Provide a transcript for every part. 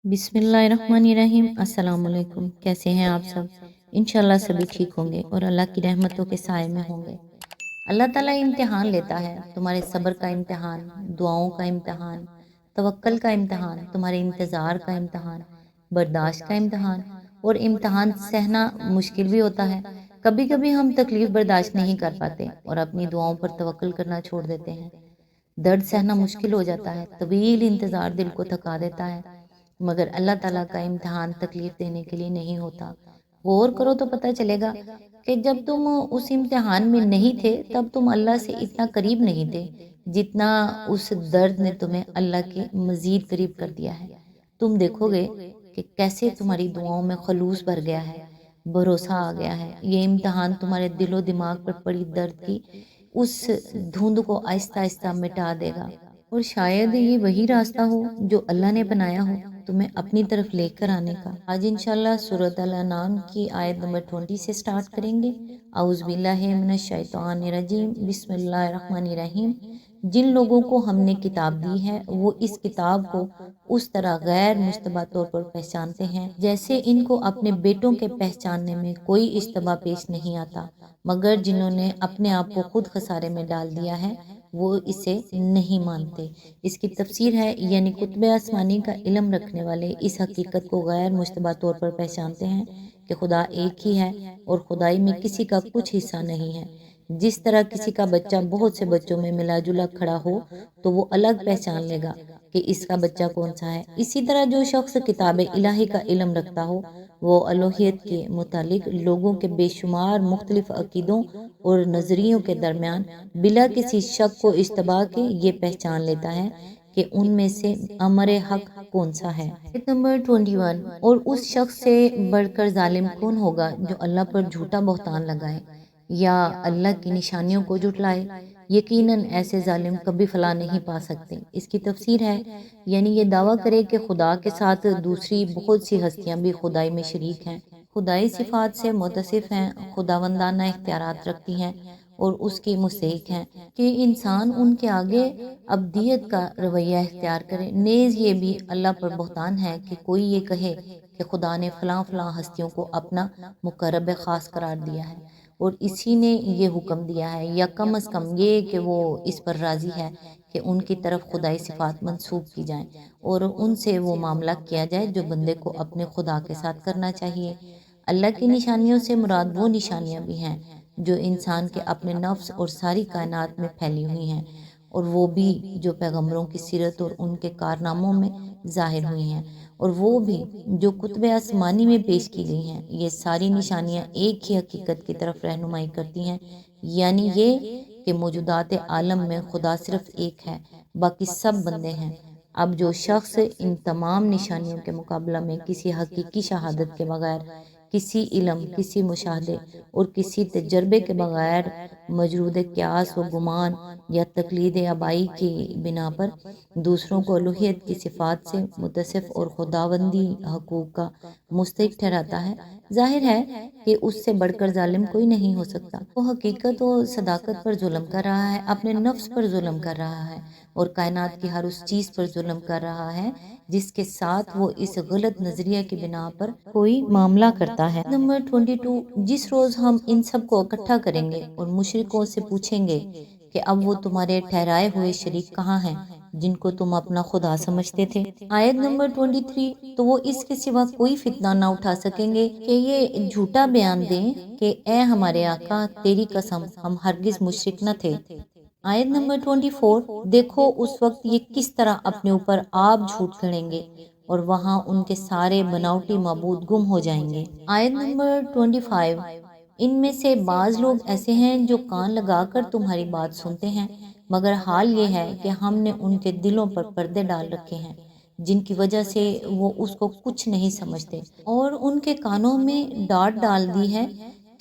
बिस्मिल्लाहिर्रहमानिर्रहीम। अस्सलाम वालेकुम। कैसे हैं आप सब? इंशाल्लाह सभी ठीक होंगे और अल्लाह की रहमतों के साए में होंगे। अल्लाह ताला इम्तिहान लेता है, तुम्हारे सब्र का इम्तिहान, दुआओं का इम्तिहान, तवक्कल का इम्तिहान, तुम्हारे इंतज़ार का इम्तिहान, बर्दाश्त का इम्तिहान। और इम्तिहान सहना मुश्किल भी होता है। कभी कभी हम तकलीफ़ बर्दाश्त नहीं कर पाते और अपनी दुआओं पर तवक्कल करना छोड़ देते हैं। दर्द सहना मुश्किल हो जाता है, तवील इंतज़ार दिल को थका देता है। मगर अल्लाह ताला का इम्तिहान तकलीफ़ देने के लिए नहीं होता। गौर करो तो पता चलेगा कि जब तुम उस इम्तिहान में नहीं थे तब तुम अल्लाह से इतना करीब नहीं थे जितना उस दर्द ने तुम्हें अल्लाह के मज़ीद करीब कर दिया है। तुम देखोगे कि कैसे तुम्हारी दुआओं में खलूस भर गया है, भरोसा आ गया है। ये इम्तिहान तुम्हारे दिलो दिमाग पर पड़ी दर्द की उस धुंध को आहिस्ता आहिस्ता मिटा देगा। और शायद ये वही रास्ता हो जो अल्लाह ने बनाया हो तुम्हें अपनी तरफ लेकर आने का। आज इंशाल्लाह सूरत अल अनाम की आयत नंबर 20 से स्टार्ट करेंगे। औज़ु बिल्लाहि मिनश शैतानिर रजीम, बिस्मिल्लाहिर रहमानिर रहीम। जिन लोगों को हमने किताब दी है वो इस किताब को उस तरह गैर मुश्तबा तौर पर पहचानते हैं जैसे इनको अपने बेटों के पहचानने में कोई इश्तबा पेश नहीं आता, मगर जिन्होंने अपने आप को खुद खसारे में डाल दिया है वो इसे नहीं मानते। इसकी तफसीर है, यानी कुतुब आसमानी का इल्म रखने वाले इस हकीकत को गैर मुश्तबा तौर पर पहचानते हैं कि खुदा एक ही है और खुदाई में किसी का कुछ हिस्सा नहीं है। जिस तरह किसी का बच्चा बहुत से बच्चों में मिला जुला खड़ा हो तो वो अलग पहचान लेगा कि इसका बच्चा कौन सा है। इसी तरह जो शख्स किताब इलाही का इल्म रखता हो वो अलोहियत के मुतालिक लोगों के बेशुमार मुख्तलिफ अकीदों और नज़रियों के दरमियान बिला किसी शक को इश्तबा के ये पहचान लेता है कि उनमें से अमर हक कौन सा है। नंबर 21। और उस शख्स से बढ़कर जालिम कौन होगा जो अल्लाह पर झूठा बहतान लगाए या अल्लाह की निशानियों को जुटलाए। यकीनन ऐसे जालिम कभी फला नहीं पा सकते। इसकी तफसीर है, यानी ये दावा करे कि खुदा के साथ दूसरी बहुत सी हस्तियां भी खुदाई में शरीक हैं, खुदाई सिफात से मुतसिफ हैं, खुदावंदाना इख्तियारात रखती हैं और उसकी मुस्तहिक हैं कि इंसान उनके आगे अब्दियत का रवैया इख्तियार करे। नेज़ ये भी अल्लाह पर बहतान है कि कोई ये कहे कि खुदा ने फ़लाँ फ़लाँ हस्तियों को अपना मुकर्रब ख़ास करार दिया है और इसी ने ये हुक्म दिया है, या कम अज़ कम ये कि वो इस पर राज़ी है कि उनकी तरफ खुदाई सिफ़ात मंसूब की जाएँ और उनसे वो मामला किया जाए जो बंदे को अपने खुदा के साथ करना चाहिए। अल्लाह की निशानियों से मुराद वो निशानियाँ भी हैं जो इंसान के अपने नफ्स और सारी कायनात में फैली हुई हैं, और वो भी जो पैगंबरों की सीरत और उनके कारनामों में ज़ाहिर हुई हैं, और वो भी जो कुतुब आसमानी में पेश की गई हैं। ये सारी निशानियाँ एक ही हकीकत की तरफ रहनुमाई करती हैं, यानी ये कि मौजूदात आलम में खुदा सिर्फ एक है, बाकी सब बंदे हैं। अब जो शख्स इन तमाम निशानियों के मुकाबला में किसी हकीकी शहादत के बगैर, किसी इल्म, किसी मुशाहदे और किसी तजर्बे के बगैर मजरूद क्यास व गुमान या तकलीद आबाई की बिना पर दूसरों को अलूहियत की सिफात से मुतसिफ और खुदावंदी हकूक़ का मुस्तहिक ठहराता है, जाहिर है कि उससे बढ़कर जालिम कोई नहीं हो सकता। वो हकीकत और सदाकत पर जुल्म कर रहा है, अपने नफ्स पर जुल्म कर रहा है और कायनात की हर उस चीज़ पर जुल्म कर रहा है जिसके साथ वो इस गलत नजरिया की बिना पर कोई मामला करता है। नंबर 22। जिस रोज़ हम इन सब को इकट्ठा करेंगे और मुशरिकों से पूछेंगे कि अब वो तुम्हारे ठहराए हुए शरीक कहाँ हैं जिनको तुम अपना खुदा समझते थे। आयत नंबर 23। तो वो इसके सिवा कोई फितना ना उठा सकेंगे कि ये झूठा बयान दें कि ए हमारे आका, तेरी कसम हम हरगिज मुशरिक न थे। आयत नंबर 24। देखो उस वक्त ये किस तरह अपने ऊपर आप झूठ गढ़ेंगे और वहाँ उनके सारे बनावटी मबूद गुम हो जाएंगे। आयत नंबर 25। इनमें से बाज़ लोग ऐसे हैं जो कान लगाकर तुम्हारी बात सुनते हैं, मगर हाल ये है कि हमने उनके दिलों पर पर्दे डाल रखे हैं जिनकी वजह से वो उसको कुछ नहीं समझते, और उनके कानों में डांट डाल दी है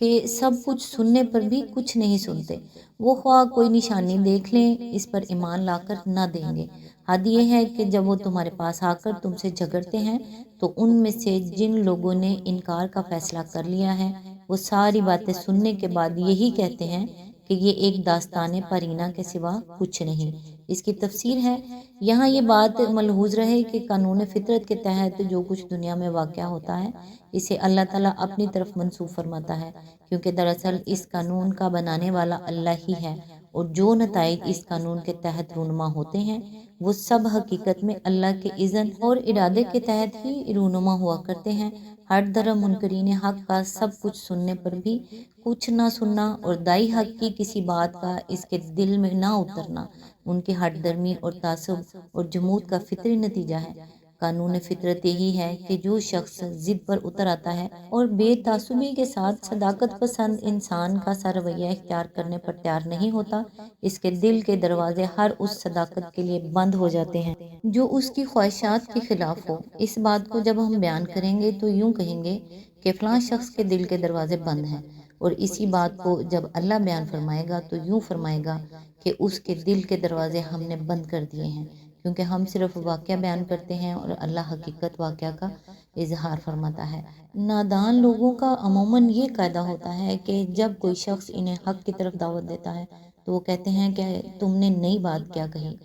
कि सब कुछ सुनने पर भी कुछ नहीं सुनते। वो ख्वाह कोई निशानी देख लें इस पर ईमान लाकर न देंगे। हद ये है कि जब वो तुम्हारे पास आकर तुमसे झगड़ते हैं तो उनमें से जिन लोगों ने इनकार का फैसला कर लिया है वो सारी बातें सुनने के बाद यही कहते हैं کہ یہ ایک داستان پرینہ کے سوا کچھ نہیں۔ اس کی تفسیر ہے، یہاں یہ بات ملحوظ رہے کہ قانون فطرت کے تحت جو کچھ دنیا میں واقع ہوتا ہے اسے اللہ تعالیٰ اپنی طرف منسوب فرماتا ہے، کیونکہ دراصل اس قانون کا بنانے والا اللہ ہی ہے، اور جو نتائج اس قانون کے تحت رونما ہوتے ہیں وہ سب حقیقت میں اللہ کے اذن اور ارادے کے تحت ہی رونما ہوا کرتے ہیں۔ ہر طرح منکرین حق کا سب کچھ سننے پر بھی کچھ نہ سننا اور دائی حق کی کسی بات کا اس کے دل میں نہ اترنا ان کی ہٹ درمی اور تعصب اور جمود کا فطری نتیجہ ہے۔ قانون فطرت یہی ہے کہ جو شخص ضد پر اتر آتا ہے اور بے تعصبی کے ساتھ صداقت پسند انسان کا سا رویہ اختیار کرنے پر تیار نہیں ہوتا، اس کے دل کے دروازے ہر اس صداقت کے لیے بند ہو جاتے ہیں جو اس کی خواہشات کے خلاف ہو۔ اس بات کو جب ہم بیان کریں گے تو یوں کہیں گے کہ فلاں شخص کے دل کے دروازے بند ہیں، اور اسی بات کو جب اللہ بیان فرمائے گا تو یوں فرمائے گا کہ اس کے دل کے دروازے ہم نے بند کر دیے ہیں، کیونکہ ہم صرف واقعہ بیان کرتے ہیں اور اللہ حقیقت واقعہ کا اظہار فرماتا ہے۔ نادان لوگوں کا عموماً یہ قاعدہ ہوتا ہے کہ جب کوئی شخص انہیں حق کی طرف دعوت دیتا ہے تو وہ کہتے ہیں کہ تم نے نئی بات کیا کہی،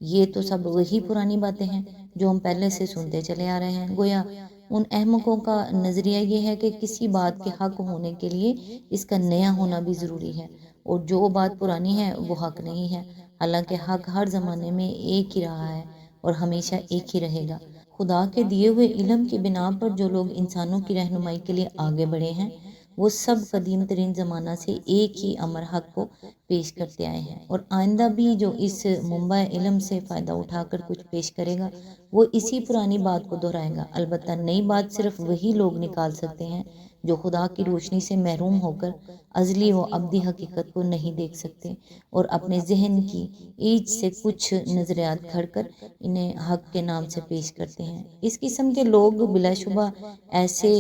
یہ تو سب وہی پرانی باتیں ہیں جو ہم پہلے سے سنتے چلے آ رہے ہیں۔ گویا ان احمقوں کا نظریہ یہ ہے کہ کسی بات کے حق ہونے کے لیے اس کا نیا ہونا بھی ضروری ہے، اور جو بات پرانی ہے وہ حق نہیں ہے، حالانکہ حق ہر زمانے میں ایک ہی رہا ہے اور ہمیشہ ایک ہی رہے گا۔ خدا کے دیے ہوئے علم کی بنا پر جو لوگ انسانوں کی رہنمائی کے لیے آگے بڑھے ہیں وہ سب قدیم ترین زمانہ سے ایک ہی امر حق کو پیش کرتے آئے ہیں، اور آئندہ بھی جو اس منبع علم سے فائدہ اٹھا کر کچھ پیش کرے گا وہ اسی پرانی بات کو دہرائے گا۔ البتہ نئی بات صرف وہی لوگ نکال سکتے ہیں جو خدا کی روشنی سے محروم ہو کر ازلی و ابدی حقیقت کو نہیں دیکھ سکتے اور اپنے ذہن کی ایج سے کچھ نظریات گھڑ کر انہیں حق کے نام سے پیش کرتے ہیں۔ اس قسم کے لوگ بلا شبہ ایسے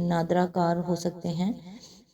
نادرہ کار ہو سکتے ہیں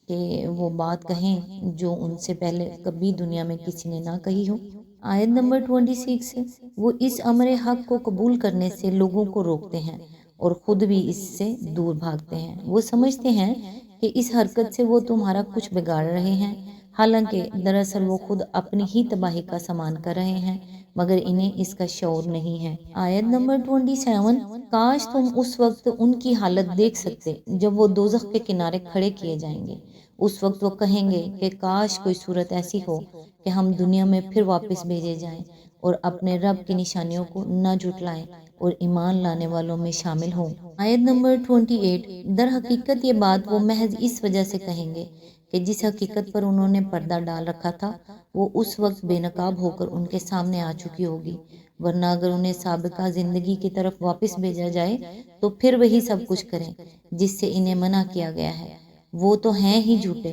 کہ وہ بات کہیں جو ان سے پہلے کبھی دنیا میں کسی نے نہ کہی ہو۔ آیت نمبر 26، وہ اس امر حق کو قبول کرنے سے لوگوں کو روکتے ہیں اور خود بھی اس سے دور بھاگتے ہیں۔ وہ سمجھتے ہیں کہ اس حرکت سے وہ تمہارا کچھ بگاڑ رہے ہیں، حالانکہ دراصل وہ خود اپنی ہی تباہی کا سامان کر رہے ہیں، مگر انہیں اس کا شعور نہیں ہے۔ آیت نمبر 27، کاش تم اس وقت ان کی حالت دیکھ سکتے جب وہ دوزخ کے کنارے کھڑے کیے جائیں گے۔ اس وقت وہ کہیں گے کہ کاش کوئی صورت ایسی ہو کہ ہم دنیا میں پھر واپس بھیجے جائیں اور اپنے رب کی نشانیوں کو نہ جھٹلائیں اور ایمان لانے والوں میں شامل ہوں۔ آیت نمبر 28، در حقیقت یہ بات وہ محض اس وجہ سے کہیں گے کہ جس حقیقت پر انہوں نے پردہ ڈال رکھا تھا وہ اس وقت بے نقاب ہو کر ان کے سامنے آ چکی ہوگی، ورنہ اگر انہیں سابقہ زندگی کی طرف واپس بھیجا جائے تو پھر وہی سب کچھ کریں جس سے انہیں منع کیا گیا ہے۔ وہ تو ہیں ہی جھوٹے،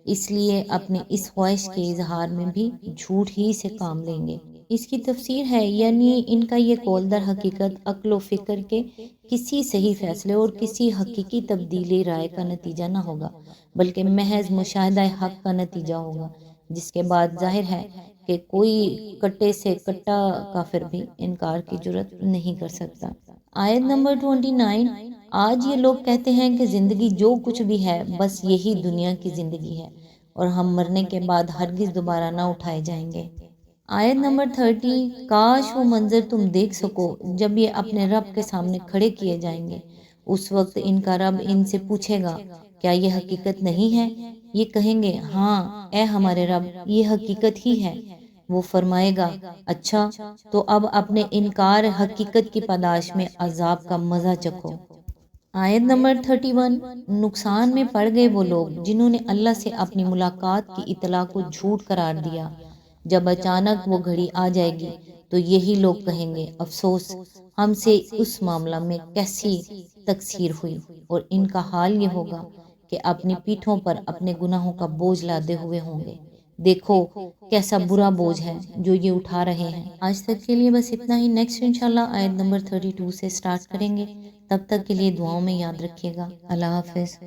اس لیے اپنی اس خواہش کے اظہار میں بھی جھوٹ ہی سے کام لیں گے۔ اس کی تفسیر ہے، یعنی ان کا یہ قول در حقیقت عقل و فکر کے کسی صحیح فیصلے اور کسی حقیقی تبدیلی رائے کا نتیجہ نہ ہوگا، بلکہ محض مشاہدہ حق کا نتیجہ ہوگا، جس کے بعد ظاہر ہے کہ کوئی کٹے سے کٹا کافر بھی انکار کی جرات نہیں کر سکتا۔ آیت نمبر 29، آج یہ لوگ کہتے ہیں کہ زندگی جو کچھ بھی ہے بس یہی دنیا کی زندگی ہے اور ہم مرنے کے بعد ہرگز دوبارہ نہ اٹھائے جائیں گے۔ آیت نمبر 30، کاش وہ منظر تم دیکھ سکو جب یہ اپنے رب کے سامنے کھڑے کیے جائیں گے۔ اس وقت ان کا رب ان سے پوچھے گا، کیا یہ حقیقت نہیں ہے؟ یہ کہیں گے، ہاں اے ہمارے رب، یہ حقیقت ہی ہے۔ وہ فرمائے گا، اچھا تو اب اپنے انکار حقیقت کی پاداش میں عذاب کا مزہ چکھو۔ آیت نمبر 31، نقصان میں پڑ گئے وہ لوگ جنہوں نے اللہ سے اپنی ملاقات کی اطلاع کو جھوٹ قرار دیا۔ جب اچانک وہ گھڑی آ جائے گی تو یہی لوگ کہیں گے، افسوس ہم سے اس معاملہ میں کیسی تقصیر ہوئی، اور ان کا حال یہ ہوگا کہ اپنی پیٹھوں پر اپنے گناہوں کا بوجھ لادے ہوئے ہوں گے۔ دیکھو کیسا برا بوجھ ہے جو یہ اٹھا رہے ہیں۔ آج تک کے لیے بس اتنا ہی، نیکسٹ انشاءاللہ آیت نمبر 32 سے سٹارٹ کریں گے۔ تب تک کے لیے دعاؤں میں یاد رکھیے گا۔ اللہ حافظ۔